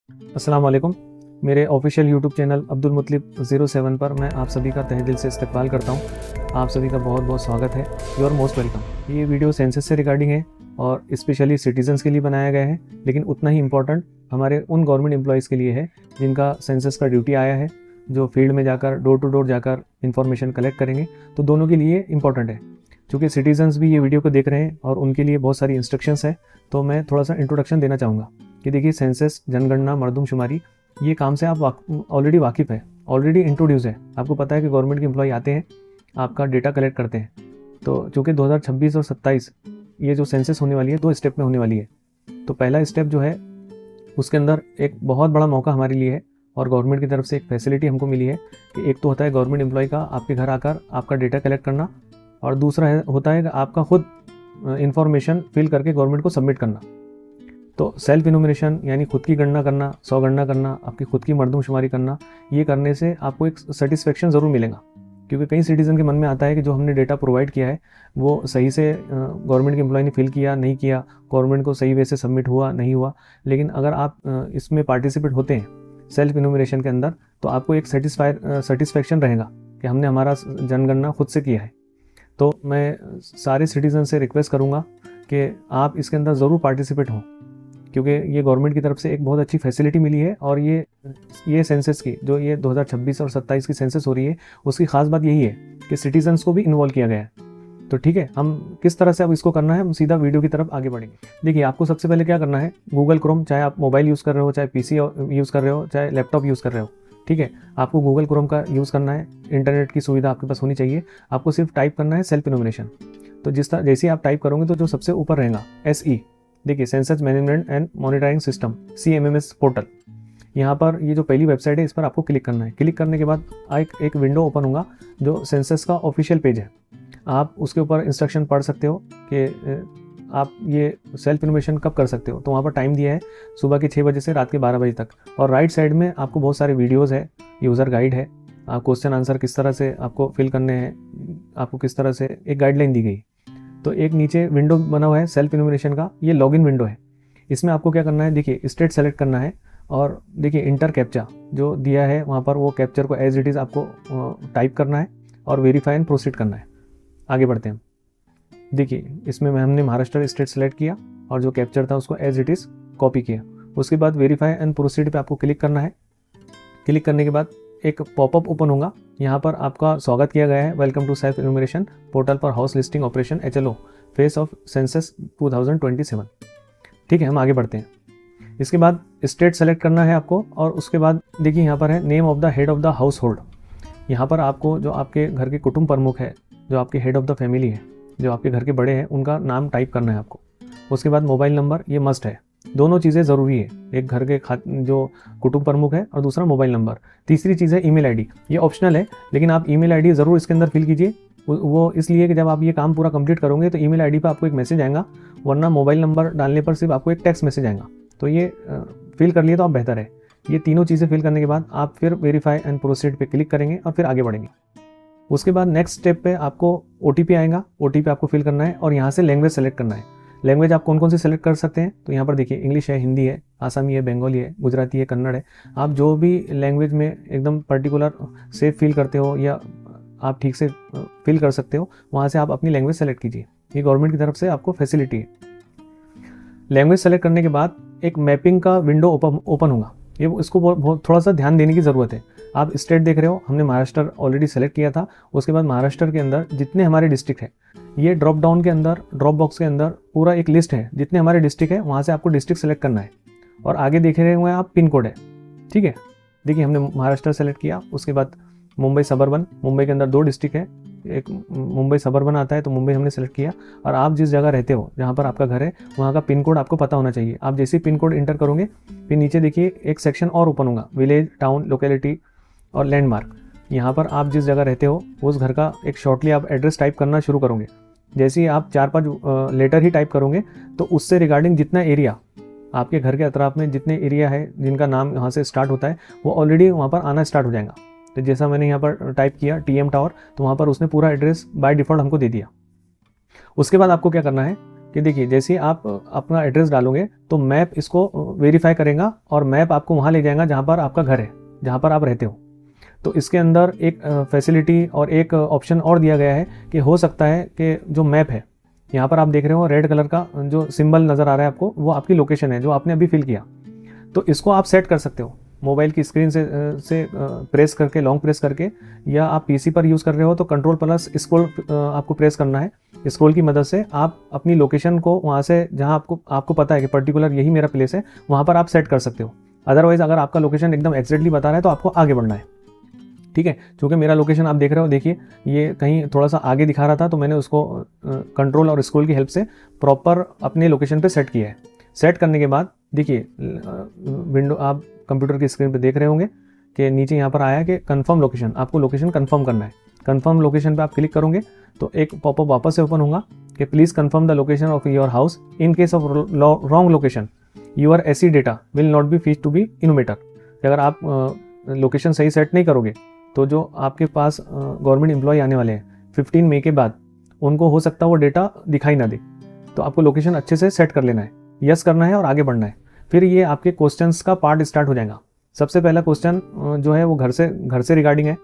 अस्सलाम वालेकुम। मेरे ऑफिशियल यूट्यूब चैनल अब्दुल मुतलिब 07 पर मैं आप सभी का तहे दिल से इस्तकबाल करता हूँ। आप सभी का बहुत बहुत स्वागत है। You are most welcome. ये वीडियो सेंसस से रिगार्डिंग है और स्पेशली सिटीजन्स के लिए बनाया गया है, लेकिन उतना ही इम्पोर्टेंट हमारे उन गवर्नमेंट एम्प्लॉयज़ के लिए है जिनका सेंसस का ड्यूटी आया है, जो फील्ड में जाकर डोर टू डोर जाकर इन्फॉर्मेशन कलेक्ट करेंगे। तो दोनों के लिए इम्पोर्टेंट है। चूँकि सिटीजन्स भी ये वीडियो को देख रहे हैं और उनके लिए बहुत सारी इंस्ट्रक्शंस है, तो मैं थोड़ा सा इंट्रोडक्शन देना चाहूँगा कि देखिए, सेंसस, जनगणना, मरदमशुमारी, ये काम से आप ऑलरेडी वाकिफ़ है, ऑलरेडी इंट्रोड्यूस है। आपको पता है कि गवर्नमेंट के एम्प्लॉय आते हैं, आपका डेटा कलेक्ट करते हैं। तो चूँकि 2026 और 27 ये जो सेंसस होने वाली है 2 स्टेप में होने वाली है। तो पहला स्टेप जो है उसके अंदर एक बहुत बड़ा मौका हमारे लिए है और गवर्नमेंट की तरफ से एक फैसिलिटी हमको मिली है कि एक तो होता है गवर्नमेंट एम्प्लॉय का आपके घर आकर आपका डेटा कलेक्ट करना, और दूसरा होता है कि आपका खुद इंफॉर्मेशन फिल करके गवर्नमेंट को सबमिट करना। तो सेल्फ इनोमिनेशन यानी खुद की गणना करना, स्वगणना करना, आपकी खुद की मरदमशुमारी करना, ये करने से आपको एक सेटिस्फेक्शन ज़रूर मिलेगा। क्योंकि कई सिटीज़न के मन में आता है कि जो हमने डेटा प्रोवाइड किया है वो सही से गवर्नमेंट के एम्प्लॉय ने फिल किया नहीं किया, गवर्नमेंट को सही वे से सबमिट हुआ नहीं हुआ। लेकिन अगर आप इसमें पार्टिसिपेट होते हैं सेल्फ इनोमिनेशन के अंदर, तो आपको एक सेटिस्फेक्शन रहेगा कि हमने हमारा जनगणना खुद से किया है। तो मैं सारे सिटीज़न से रिक्वेस्ट करूँगा कि आप इसके अंदर ज़रूर पार्टिसिपेट हों, क्योंकि ये गवर्नमेंट की तरफ से एक बहुत अच्छी फैसिलिटी मिली है। और ये सेंसस की जो ये 2026 और 27 की सेंसस हो रही है, उसकी ख़ास बात यही है कि सिटीजन्स को भी इन्वॉल्व किया गया है। तो ठीक है, हम किस तरह से अब इसको करना है, हम सीधा वीडियो की तरफ आगे बढ़ेंगे। देखिए, आपको सबसे पहले क्या करना है, गूगल क्रोम, चाहे आप मोबाइल यूज़ कर रहे हो, चाहे PC यूज़ कर रहे हो, चाहे लैपटॉप यूज़ कर रहे हो, ठीक है, आपको गूगल क्रोम का यूज़ करना है। इंटरनेट की सुविधा आपके पास होनी चाहिए। आपको सिर्फ टाइप करना है सेल्फ इनोमिनेशन। तो जैसे ही आप टाइप करोगे तो जो सबसे ऊपर रहेगा SE, देखिए, census management and monitoring system, CMMS portal. यहाँ पर ये जो पहली वेबसाइट है, इस पर आपको क्लिक करना है। क्लिक करने के बाद एक विंडो ओपन होगा जो सेंसस का ऑफिशियल पेज है। आप उसके ऊपर इंस्ट्रक्शन पढ़ सकते हो कि आप ये सेल्फ इनोमिनेशन कब कर सकते हो। तो वहाँ पर टाइम दिया है सुबह के 6 बजे से रात के 12 बजे तक। और राइट साइड में आपको बहुत सारे वीडियोज़ है, यूज़र गाइड है, क्वेश्चन आंसर किस तरह से आपको फिल करने हैं, आपको किस तरह से एक गाइडलाइन दी गई। तो एक नीचे विंडो बना हुआ है सेल्फ इनोमिनेशन का, ये लॉगिन विंडो है। इसमें आपको क्या करना है, देखिए, स्टेट सेलेक्ट करना है और देखिए इंटर कैप्चा जो दिया है वहाँ पर, वो कैप्चर को एज इट इज़ आपको टाइप करना है और वेरीफाई एंड प्रोसीड करना है। आगे बढ़ते हैं। देखिए, इसमें हमने महाराष्ट्र स्टेट सेलेक्ट किया और जो कैप्चर था उसको एज इट इज़ कॉपी किया। उसके बाद वेरीफाई एंड प्रोसीड पे आपको क्लिक करना है। क्लिक करने के बाद एक पॉपअप ओपन होगा। यहाँ पर आपका स्वागत किया गया है, welcome to self enumeration portal for house listing operation HLO phase of census 2027। ठीक है, हम आगे बढ़ते हैं। इसके बाद स्टेट सेलेक्ट करना है आपको और उसके बाद देखिए यहाँ पर है name of the head of the house hold. यहाँ पर आपको जो आपके घर के कुटुंब प्रमुख है, जो आपके हेड ऑफ द फैमिली है, जो आपके घर के बड़े हैं, उनका नाम टाइप करना है आपको। उसके बाद मोबाइल नंबर, ये मस्ट है, दोनों चीज़ें ज़रूरी है, एक घर के जो कुटुंब प्रमुख है और दूसरा मोबाइल नंबर। तीसरी चीज़ है ईमेल ID, ये ऑप्शनल है, लेकिन आप ईमेल ID ज़रूर इसके अंदर फिल कीजिए। वो इसलिए कि जब आप ये काम पूरा कंप्लीट करोगे तो ईमेल ID पर आपको एक मैसेज आएगा, वरना मोबाइल नंबर डालने पर सिर्फ आपको एक टेक्स्ट मैसेज आएगा। तो ये फिल कर लिए तो आप बेहतर है। ये तीनों चीज़ें फिल करने के बाद आप फिर वेरीफाई एंड प्रोसीड पे क्लिक करेंगे और फिर आगे बढ़ेंगे। उसके बाद नेक्स्ट स्टेप पे आपको OTP आएगा, OTP आपको फिल करना है और यहाँ से लैंग्वेज सेलेक्ट करना है। लैंग्वेज आप कौन कौन सी सेलेक्ट कर सकते हैं, तो यहाँ पर देखिए, इंग्लिश है, हिंदी है, आसामी है, बंगाली है, गुजराती है, कन्नड़ है। आप जो भी लैंग्वेज में एकदम पर्टिकुलर सेफ फील करते हो या आप ठीक से फील कर सकते हो, वहाँ से आप अपनी लैंग्वेज सेलेक्ट कीजिए। ये गवर्नमेंट की तरफ से आपको फैसिलिटी है। लैंग्वेज सेलेक्ट करने के बाद एक मैपिंग का विंडो ओपन होगा। ये इसको थोड़ा सा ध्यान देने की ज़रूरत है। आप स्टेट देख रहे हो, हमने महाराष्ट्र ऑलरेडी सेलेक्ट किया था। उसके बाद महाराष्ट्र के अंदर जितने हमारे डिस्ट्रिक्ट है, ये ड्रॉप डाउन के अंदर, ड्रॉप बॉक्स के अंदर पूरा एक लिस्ट है, जितने हमारे डिस्ट्रिक्ट है वहाँ से आपको डिस्ट्रिक्ट सेलेक्ट करना है। और आगे देख रहे हुए आप पिन कोड है, ठीक है। देखिए, हमने महाराष्ट्र सेलेक्ट किया। उसके बाद मुंबई सबर्बन, मुंबई के अंदर 2 डिस्ट्रिक्ट है, एक मुंबई सबर्बन आता है, तो मुंबई हमने सेलेक्ट किया। और आप जिस जगह रहते हो, जहाँ पर आपका घर है, वहाँ का पिन कोड आपको पता होना चाहिए। आप जैसे ही पिन कोड इंटर करोगे, फिर नीचे देखिए एक सेक्शन और ओपन होगा, विलेज, टाउन, लोकेलिटी और लैंडमार्क। यहाँ पर आप जिस जगह रहते हो उस घर का एक शॉर्टली आप एड्रेस टाइप करना शुरू करोगे। जैसे ही आप 4-5 लेटर ही टाइप करोगे, तो उससे रिगार्डिंग जितना एरिया आपके घर के अतराफ में, जितने एरिया है जिनका नाम यहाँ से स्टार्ट होता है, वो ऑलरेडी वहाँ पर आना स्टार्ट हो जाएगा। तो जैसा मैंने यहाँ पर टाइप किया TM टावर, तो वहाँ पर उसने पूरा एड्रेस बाय डिफ़ॉल्ट हमको दे दिया। उसके बाद आपको क्या करना है, कि देखिए जैसे ही आप अपना एड्रेस डालोगे तो मैप इसको वेरीफाई करेगा और मैप आपको वहाँ ले जाएगा जहाँ पर आपका घर है, जहाँ पर आप रहते हो। तो इसके अंदर एक फैसिलिटी और एक ऑप्शन और दिया गया है कि हो सकता है कि जो मैप है, यहाँ पर आप देख रहे हो रेड कलर का जो सिंबल नज़र आ रहा है आपको, वो आपकी लोकेशन है जो आपने अभी फिल किया। तो इसको आप सेट कर सकते हो मोबाइल की स्क्रीन से प्रेस करके, लॉन्ग प्रेस करके, या आप पीसी पर यूज़ कर रहे हो तो कंट्रोल प्लस स्क्रॉल आपको प्रेस करना है। स्क्रॉल की मदद से आप अपनी लोकेशन को वहाँ से जहाँ आपको पता है कि पर्टिकुलर यही मेरा प्लेस है, वहाँ पर आप सेट कर सकते हो। अदरवाइज़ अगर आपका लोकेशन एकदम एग्जैक्टली बता रहा है तो आपको आगे बढ़ना है, ठीक है। क्योंकि मेरा लोकेशन आप देख रहे हो, देखिए ये कहीं थोड़ा सा आगे दिखा रहा था, तो मैंने उसको कंट्रोल और स्क्रॉल की हेल्प से प्रॉपर अपने लोकेशन पे सेट किया है। सेट करने के बाद देखिए विंडो आप कंप्यूटर की स्क्रीन पे देख रहे होंगे कि नीचे यहाँ पर आया कि कंफर्म लोकेशन, आपको लोकेशन कंफर्म करना है। कंफर्म लोकेशन पे आप क्लिक करोगे तो एक पॉपअप वापस से ओपन होगा कि please confirm the location of your house, in case of wrong location your SE data will not be fetch to be enumerator. अगर आप लोकेशन सही सेट नहीं करोगे तो जो आपके पास गवर्नमेंट एम्प्लॉय आने वाले हैं 15 मई के बाद, उनको हो सकता है वो डेटा दिखाई ना दे। तो आपको लोकेशन अच्छे से सेट कर लेना है, यस करना है और आगे बढ़ना है। फिर ये आपके क्वेश्चंस का पार्ट स्टार्ट हो जाएगा। सबसे पहला क्वेश्चन जो है वो घर से रिगार्डिंग है,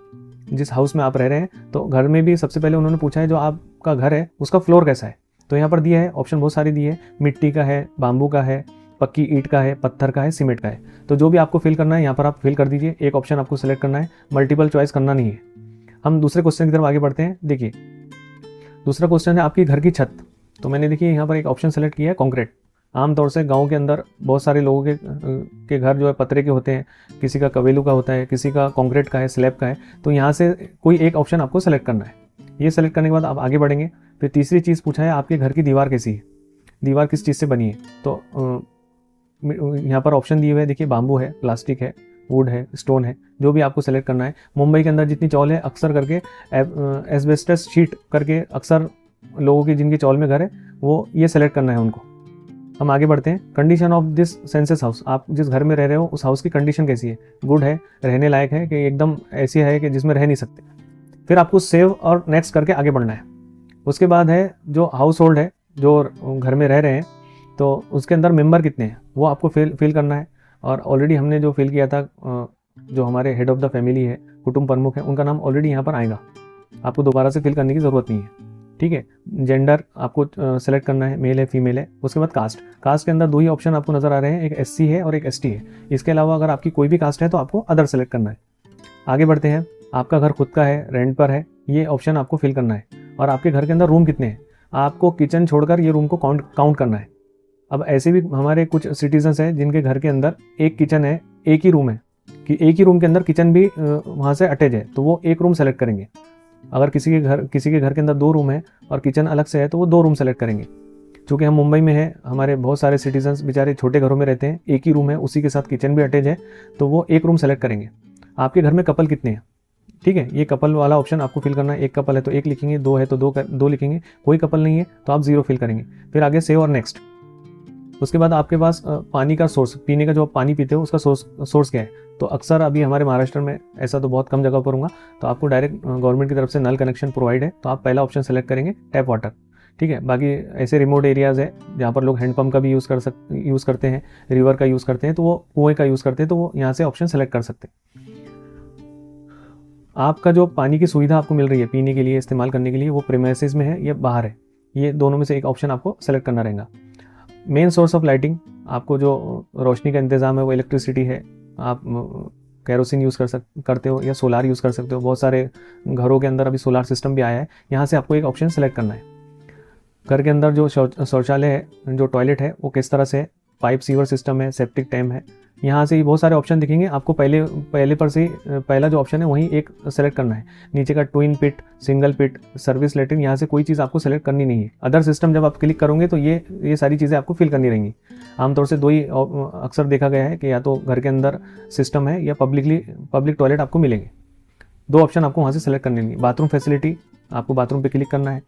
जिस हाउस में आप रह रहे हैं। तो घर में भी सबसे पहले उन्होंने पूछा है जो आपका घर है उसका फ्लोर कैसा है। तो यहाँ पर दिया है ऑप्शन, बहुत सारी दिए है, मिट्टी का है, बाम्बू का है, पक्की ईंट का है, पत्थर का है, सीमेंट का है। तो जो भी आपको फिल करना है यहाँ पर आप फिल कर दीजिए। एक ऑप्शन आपको सेलेक्ट करना है, मल्टीपल चॉइस करना नहीं है। हम दूसरे क्वेश्चन की तरफ आगे बढ़ते हैं। देखिए दूसरा क्वेश्चन है आपकी घर की छत। तो मैंने देखिए यहाँ पर एक ऑप्शन सेलेक्ट किया है कंक्रीट। आमतौर से गांव के अंदर बहुत सारे लोगों के घर जो है पतरे के होते हैं, किसी का कवेलू का होता है, किसी का कंक्रीट का है, स्लैब का है। तो यहाँ से कोई एक ऑप्शन आपको सेलेक्ट करना है। ये सेलेक्ट करने के बाद आप आगे बढ़ेंगे। फिर तीसरी चीज़ पूछा है आपके घर की दीवार कैसी है, दीवार किस चीज़ से बनी है। तो यहाँ पर ऑप्शन दिए हुए हैं, देखिए बाम्बू है, प्लास्टिक है, वुड है, स्टोन है, जो भी आपको सेलेक्ट करना है। मुंबई के अंदर जितनी चौल है अक्सर करके एस्बेस्टस शीट करके अक्सर लोगों की जिनकी चौल में घर है वो ये सेलेक्ट करना है उनको। हम आगे बढ़ते हैं। Condition of this census house, आप जिस घर में रह रहे हो उस हाउस की कंडीशन कैसी है, गुड है, रहने लायक है कि एकदम ऐसी है कि जिसमें रह नहीं सकते। फिर आपको सेव और नेक्स्ट करके आगे बढ़ना है। उसके बाद है जो हाउस होल्ड है, जो घर में रह रहे हैं, तो उसके अंदर मेंबर कितने हैं वो आपको फिल करना है। और ऑलरेडी हमने जो फिल किया था, जो हमारे हेड ऑफ द फैमिली है, कुटुंब प्रमुख है, उनका नाम ऑलरेडी यहाँ पर आएगा, आपको दोबारा से फिल करने की ज़रूरत नहीं है, ठीक है। जेंडर आपको सेलेक्ट करना है, मेल है, फीमेल है। उसके बाद कास्ट के अंदर दो ही ऑप्शन आपको नज़र आ रहे हैं, एक एससी है और एक एसटी है। इसके अलावा अगर आपकी कोई भी कास्ट है तो आपको अदर सेलेक्ट करना है। आगे बढ़ते हैं। आपका घर खुद का है, रेंट पर है, ये ऑप्शन आपको फिल करना है। और आपके घर के अंदर रूम कितने हैं, आपको किचन छोड़कर ये रूम को काउंट करना है। अब ऐसे भी हमारे कुछ सिटीजन्स हैं जिनके घर के अंदर एक किचन है, एक ही रूम है, कि एक ही रूम के अंदर किचन भी वहाँ से अटैच है, तो वो एक रूम सेलेक्ट करेंगे। अगर किसी के घर के अंदर 2 रूम है और किचन अलग से है तो वो 2 रूम सेलेक्ट करेंगे। क्योंकि हम मुंबई में हैं, हमारे बहुत सारे सिटीजन्स बेचारे छोटे घरों में रहते हैं, एक ही रूम है, उसी के साथ किचन भी अटैच है, तो वो एक रूम सेलेक्ट करेंगे। आपके घर में कपल कितने हैं, ठीक है, ये कपल वाला ऑप्शन आपको फिल करना है। एक कपल है तो 1 लिखेंगे, 2 है तो 2 लिखेंगे, कोई कपल नहीं है तो आप 0 फिल करेंगे। फिर आगे सेव और नेक्स्ट। उसके बाद आपके पास पानी का सोर्स, पीने का जो आप पानी पीते हो उसका सोर्स क्या है। तो अक्सर अभी हमारे महाराष्ट्र में, ऐसा तो बहुत कम जगह पर होगा, तो आपको डायरेक्ट गवर्नमेंट की तरफ से नल कनेक्शन प्रोवाइड है, तो आप पहला ऑप्शन सेलेक्ट करेंगे टैप वाटर, ठीक है। बाकी ऐसे रिमोट एरियाज़ है जहाँ पर लोग हैंडपम्प का भी यूज़ करते हैं, रिवर का यूज़ करते हैं, तो वो कुएँ का यूज़ करते हैं, तो वो यहाँ से ऑप्शन सेलेक्ट कर सकते हैं। आपका जो पानी की सुविधा आपको मिल रही है पीने के लिए, इस्तेमाल करने के लिए, वो प्रीमाइसेस में है या बाहर है, ये दोनों में से एक ऑप्शन आपको सेलेक्ट करना रहेगा। मेन सोर्स ऑफ लाइटिंग, आपको जो रोशनी का इंतज़ाम है वो इलेक्ट्रिसिटी है, आप कैरोसिन यूज़ करते हो या सोलार यूज़ कर सकते हो। बहुत सारे घरों के अंदर अभी सोलार सिस्टम भी आया है, यहाँ से आपको एक ऑप्शन सेलेक्ट करना है। घर के अंदर जो शौचालय है, जो टॉयलेट है, वो किस तरह से है, पाइप सीवर सिस्टम है, सेप्टिक टैंक है, यहाँ से ही बहुत सारे ऑप्शन दिखेंगे आपको। पहले पर से पहला जो ऑप्शन है वहीं एक सेलेक्ट करना है। नीचे का ट्विन पिट, सिंगल पिट, सर्विस लेटरिन, यहाँ से कोई चीज़ आपको सेलेक्ट करनी नहीं है। अदर सिस्टम जब आप क्लिक करोगे तो ये सारी चीज़ें आपको फिल करनी रहेंगी। आमतौर से 2 ही अक्सर देखा गया है कि या तो घर के अंदर सिस्टम है या पब्लिक टॉयलेट आपको मिलेंगे। 2 ऑप्शन आपको वहाँ से सेलेक्ट करने नहीं। बाथरूम फैसिलिटी, आपको बाथरूम पे क्लिक करना है,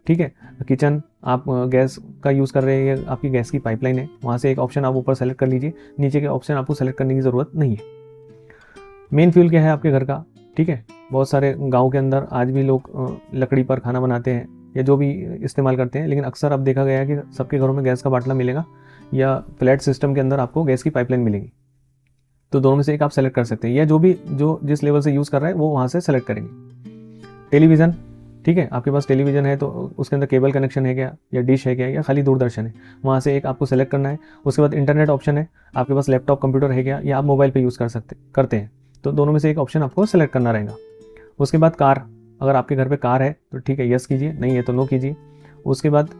ठीक है। किचन, आप गैस का यूज़ कर रहे हैं, आपकी गैस की पाइपलाइन है, वहाँ से एक ऑप्शन आप ऊपर सेलेक्ट कर लीजिए। नीचे के ऑप्शन आपको सेलेक्ट करने की ज़रूरत नहीं है। मेन फ्यूल क्या है आपके घर का, ठीक है। बहुत सारे गांव के अंदर आज भी लोग लकड़ी पर खाना बनाते हैं या जो भी इस्तेमाल करते हैं, लेकिन अक्सर अब देखा गया है कि सबके घरों में गैस का बाटला मिलेगा या फ्लैट सिस्टम के अंदर आपको गैस की पाइपलाइन मिलेगी। तो दोनों में से एक आप सेलेक्ट कर सकते हैं, या जो जिस लेवल से यूज़ कर रहा है वो वहाँ से सेलेक्ट करेंगे। टेलीविज़न, ठीक है, आपके पास टेलीविज़न है तो उसके अंदर केबल कनेक्शन है क्या, या डिश है क्या, या खाली दूरदर्शन है, वहाँ से एक आपको सेलेक्ट करना है। उसके बाद इंटरनेट ऑप्शन है, आपके पास लैपटॉप कंप्यूटर है क्या, या आप मोबाइल पे यूज़ करते हैं, तो दोनों में से एक ऑप्शन आपको सेलेक्ट करना रहेगा। उसके बाद कार, अगर आपके घर पे कार है तो ठीक है यस कीजिए, नहीं है तो नो कीजिए। उसके बाद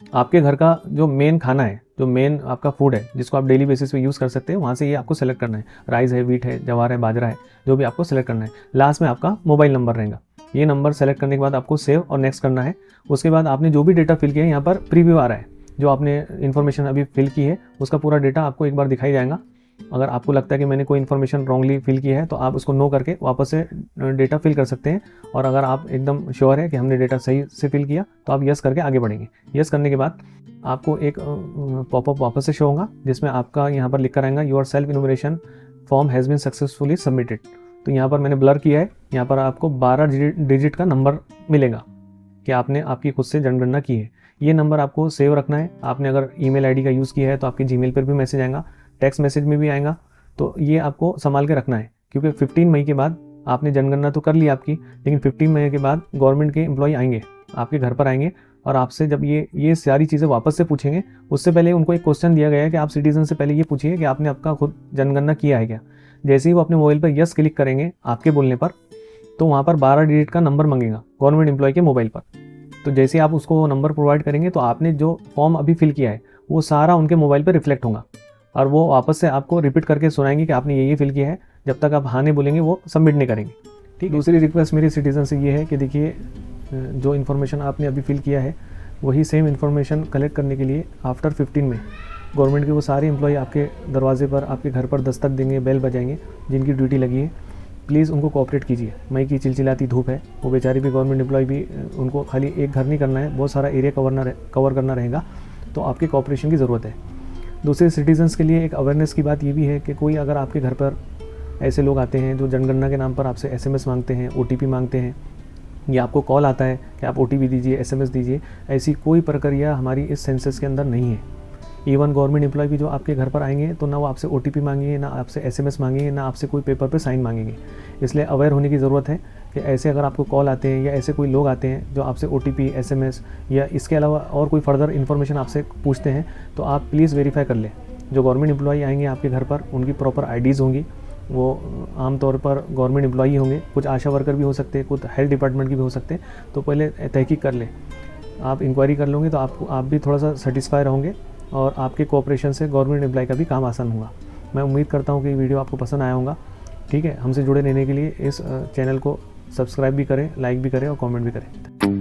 आपके घर का जो मेन खाना है, जो मेन आपका फूड है जिसको आप डेली बेसिस पे यूज़ कर सकते हैं, वहाँ से ये आपको सेलेक्ट करना है। राइस है, व्हीट है, जवार है, बाजरा है, जो भी आपको सेलेक्ट करना है। लास्ट में आपका मोबाइल नंबर रहेगा। ये नंबर सेलेक्ट करने के बाद आपको सेव और नेक्स्ट करना है। उसके बाद आपने जो भी डेटा फिल किया है, यहाँ पर प्रीव्यू आ रहा है, जो आपने इन्फॉर्मेशन अभी फिल की है उसका पूरा डेटा आपको एक बार दिखाई जाएगा। अगर आपको लगता है कि मैंने कोई इन्फॉर्मेशन रॉन्गली फिल की है तो आप उसको नो करके वापस से डेटा फिल कर सकते हैं। और अगर आप एकदम श्योर है कि हमने डेटा सही से फिल किया तो आप यस करके आगे बढ़ेंगे। यस करने के बाद आपको एक पॉपअप वापस से शो होगा जिसमें आपका यहाँ पर लिखकर आएगा your self enumeration form has been successfully submitted. तो यहाँ पर मैंने ब्लर किया है, यहाँ पर आपको 12 डिजिट का नंबर मिलेगा कि आपने आपकी खुद से जनगणना की है। ये नंबर आपको सेव रखना है। आपने अगर ईमेल आईडी का यूज़ किया है तो आपके जीमेल पर भी मैसेज आएगा, टेक्स्ट मैसेज में भी आएगा, तो ये आपको संभाल के रखना है। क्योंकि 15 मई के बाद आपने जनगणना तो कर ली आपकी, लेकिन 15 मई के बाद गवर्नमेंट के एम्प्लॉय आएंगे, आपके घर पर आएंगे और आपसे जब ये सारी चीज़ें वापस से पूछेंगे, उससे पहले उनको एक क्वेश्चन दिया गया है कि आप सिटीजन से पहले ये पूछिए कि आपने आपका खुद जनगणना किया है क्या। जैसे ही वो अपने मोबाइल पर यस क्लिक करेंगे आपके बोलने पर, तो वहाँ पर 12 डिजिट का नंबर मांगेगा गवर्नमेंट एम्प्लॉय के मोबाइल पर। तो जैसे आप उसको वो नंबर प्रोवाइड करेंगे तो आपने जो फॉर्म अभी फिल किया है वो सारा उनके मोबाइल पर रिफ्लेक्ट होगा और वो वापस से आपको रिपीट करके सुनाएंगे कि आपने ये फिल किया है। जब तक आप हाँ नहीं बोलेंगे वो सबमिट नहीं करेंगे। ठीक, दूसरी रिक्वेस्ट मेरी सिटीजन से ये है कि देखिए, जो इन्फॉर्मेशन आपने अभी फिल किया है वही सेम इन्फॉर्मेशन कलेक्ट करने के लिए आफ्टर 15 में गवर्नमेंट के वो सारे एम्प्लॉय आपके दरवाजे पर, आपके घर पर दस्तक देंगे, बेल बजाएंगे, जिनकी ड्यूटी लगी है। प्लीज़ उनको कोऑपरेट कीजिए। मई की चिलचिलाती धूप है, वो बेचारे भी गवर्नमेंट एम्प्लॉय भी, उनको खाली एक घर नहीं करना है, बहुत सारा एरिया कवर करना रहेगा, तो आपके कोऑपरेशन की ज़रूरत है। दूसरे सिटीजन्स के लिए एक अवेयरनेस की बात ये भी है कि कोई अगर आपके घर पर ऐसे लोग आते हैं जो जनगणना के नाम पर आपसे SMS मांगते हैं, OTP मांगते हैं, या आपको कॉल आता है कि आप OTP दीजिए, SMS दीजिए, ऐसी कोई प्रक्रिया हमारी इस सेंसस के अंदर नहीं है। इवन गवर्नमेंट एम्प्लॉय भी जो आपके घर पर आएंगे तो ना वो आपसे OTP मांगेंगे, ना आपसे SMS मांगेंगे, ना आपसे कोई पेपर पे साइन मांगेंगे। इसलिए अवेयर होने की ज़रूरत है कि ऐसे अगर आपको कॉल आते हैं या ऐसे कोई लोग आते हैं जो आपसे OTP, SMS या इसके अलावा और कोई फर्दर इन्फॉर्मेशन आपसे पूछते हैं, तो आप प्लीज़ वेरीफाई कर लें। जो गवर्नमेंट एम्प्लॉय आएंगे आपके घर पर, उनकी प्रॉपर IDs होंगी, वो आमतौर पर गवर्नमेंट एम्प्लॉई होंगे, कुछ आशा वर्कर भी हो सकते हैं, कुछ हेल्थ डिपार्टमेंट के भी हो सकते हैं। तो पहले तहकीक कर लें, आप इंक्वायरी कर लोगे तो आप भी थोड़ा सा सेटिस्फाई रहोगे और आपके कोऑपरेशन से गवर्नमेंट एम्प्लॉय का भी काम आसान होगा। मैं उम्मीद करता हूँ कि वीडियो आपको पसंद आया होगा। ठीक है, हमसे जुड़े रहने के लिए इस चैनल को सब्सक्राइब भी करें, लाइक भी करें और कमेंट भी करें।